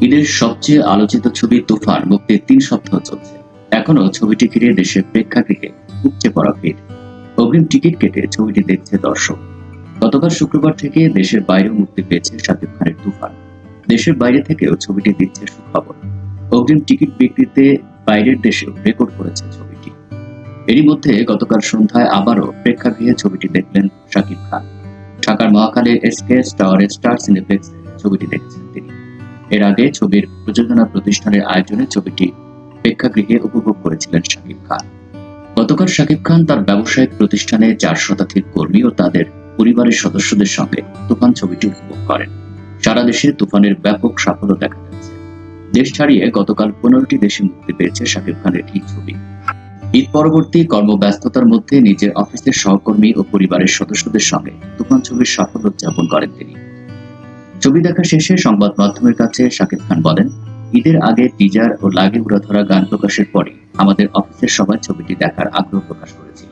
ঈদের সবচেয়ে আলোচিত ছবি তুফান মুক্তির ৩ সপ্তাহ চলছে। এখনো ছবিটি ঘিরে দেশের প্রেক্ষাগৃহে উপচে পড়া ভিড়। অগ্রিম টিকিট কেটে ছবিটি দেখছে দর্শক। গতকাল শুক্রবার থেকে দেশের বাইরেও মুক্তি পেয়েছে শাকিব খানের তুফান। দেশের বাইরে থেকেও ছবিটি দিচ্ছে সুখবর। অগ্রিম টিকিট বিক্রিতে বাইরের দেশেও রেকর্ড করেছে ছবিটি। এরই মধ্যে গতকাল সন্ধ্যায় আবারও প্রেক্ষাগৃহে ছবিটি দেখলেন শাকিব খান। ঢাকার মহাখালীর এসকেএস টাওয়ারে স্টার সিনেপ্লেক্সে ছবিটি দেখেছেন তিনি। এর আগে ছবির প্রযোজনা প্রতিষ্ঠানের আয়োজনে ছবিটি প্রেক্ষাগৃহে উপভোগ করেছিলেন শাকিব খান। গতকাল শাকিব খান তার ব্যবসায়িক প্রতিষ্ঠানে ৪ শতাধিক কর্মী ও তাদের পরিবারের সদস্যদের সঙ্গে তুফান ছবিটি উপভোগ করেন। সারা দেশে তুফানের ব্যাপক সাফল্য দেখা যাচ্ছে। দেশ ছাড়িয়ে গতকাল ১৫টি দেশে মুক্তি পেয়েছে শাকিব খানের এই ছবি। ঈদ পরবর্তী কর্মব্যস্ততার মধ্যে নিজের অফিসের সহকর্মী ও পরিবারের সদস্যদের সঙ্গে তুফান ছবির সাফল্য উদযাপন করেন তিনি। ছবি দেখা শেষে সংবাদ মাধ্যমের কাছে শাকিব খান বলেন, ঈদের আগে টিজার ও লাগে উড়াধরা গান প্রকাশের পরে আমাদের অফিসের সবাই ছবিটি দেখার আগ্রহ প্রকাশ করেছিল।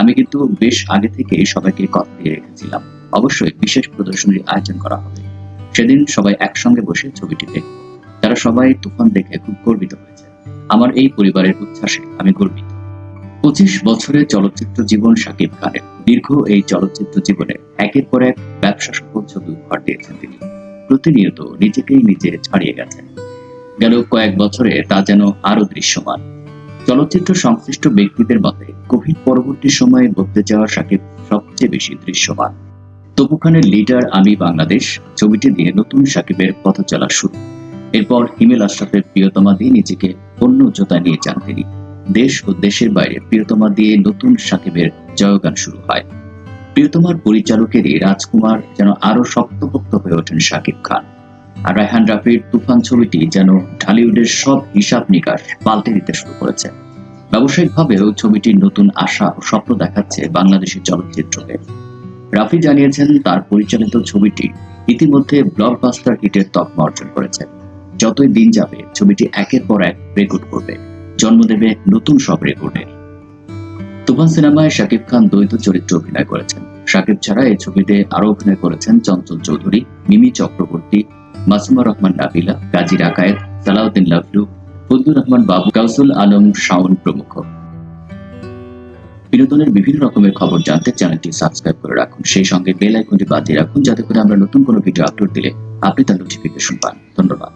আমি কিন্তু বেশ আগে থেকে সবাইকে কথা দিয়ে রেখেছিলাম, অবশ্যই বিশেষ প্রদর্শনীর আয়োজন করা হবে। সেদিন সবাই একসঙ্গে বসে ছবিটি দেখব। তারা সবাই তুফান দেখে খুব গর্বিত হয়েছে। আমার এই পরিবারের উচ্ছ্বাসে আমি গর্বিত। ২৫ বছরের চলচ্চিত্র জীবন শাকিব খানের। দীর্ঘ এই চলচ্চিত্র জীবনে একের পর এক ব্যবসা সফল ছবি উপহার দিয়েছেন তিনি। প্রতিনিয়ত নিজেকেই নিজে ছাড়িয়ে গেছেন। গেল কয়েক বছরে তা যেন আরো দৃশ্যমান। চলচ্চিত্র সংশ্লিষ্ট ব্যক্তিদের মতে কোভিড পরবর্তী সময়ে বদলে যাওয়া শাকিব সবচেয়ে বেশি দৃশ্যমান। তপু খানের লিডার আমি বাংলাদেশ ছবিটি দিয়ে নতুন শাকিবের পথ চলা শুরু। এরপর হিমেল আশরাফের প্রিয়তমা দিয়ে নিজেকে অন্য উচ্চতায় নিয়ে যান তিনি। দেশ ও দেশের বাইরে প্রিয়তমা দিয়ে নতুন শাকিবের জয়গান শুরু হয়। প্রিয়তমার পরিচালকেরই রাজকুমার যেন আরো শক্তপোক্ত হয়ে ওঠেন শাকিব খান। আর রায়হান রাফির তুফান ছবিটি যেন ঢালিউডের সব হিসাব নিকাশ পাল্টে দিতে শুরু করেছে। ব্যবসায়িকভাবেও ছবিটির নতুন আশা ও স্বপ্ন দেখাচ্ছে বাংলাদেশের চলচ্চিত্রকে। রাফি জানিয়েছেন তার পরিচালিত ছবিটি ইতিমধ্যে ব্লকবাস্টার হিটের তকমা অর্জন করেছে। যতই দিন যাবে ছবিটি একের পর এক রেকর্ড করবে, জন্ম দেবে নতুন সব রেকর্ডের। তুফান সিনেমায় শাকিব খান দ্বৈত চরিত্রে অভিনয় করেছেন। শাকিব ছাড়া এই ছবিতে আরো অভিনয় করেছেন চঞ্চল চৌধুরী, মিমি চক্রবর্তী, মাসুমা রহমান নাবিলা, কাজী রাকায়েত, সালাউদ্দিন লাভলু, ফজলুর রহমান বাবু, গাউসুল আলম শাওন প্রমুখ। বিনোদনের বিভিন্ন রকমের খবর জানতে চ্যানেলটি সাবস্ক্রাইব করে রাখুন, সেই সঙ্গে বেল আইকনটি বাজিয়ে রাখুন যাতে করে আমরা নতুন কোনো ভিডিও আপলোড দিলে আপনি তার নোটিফিকেশন পান। ধন্যবাদ।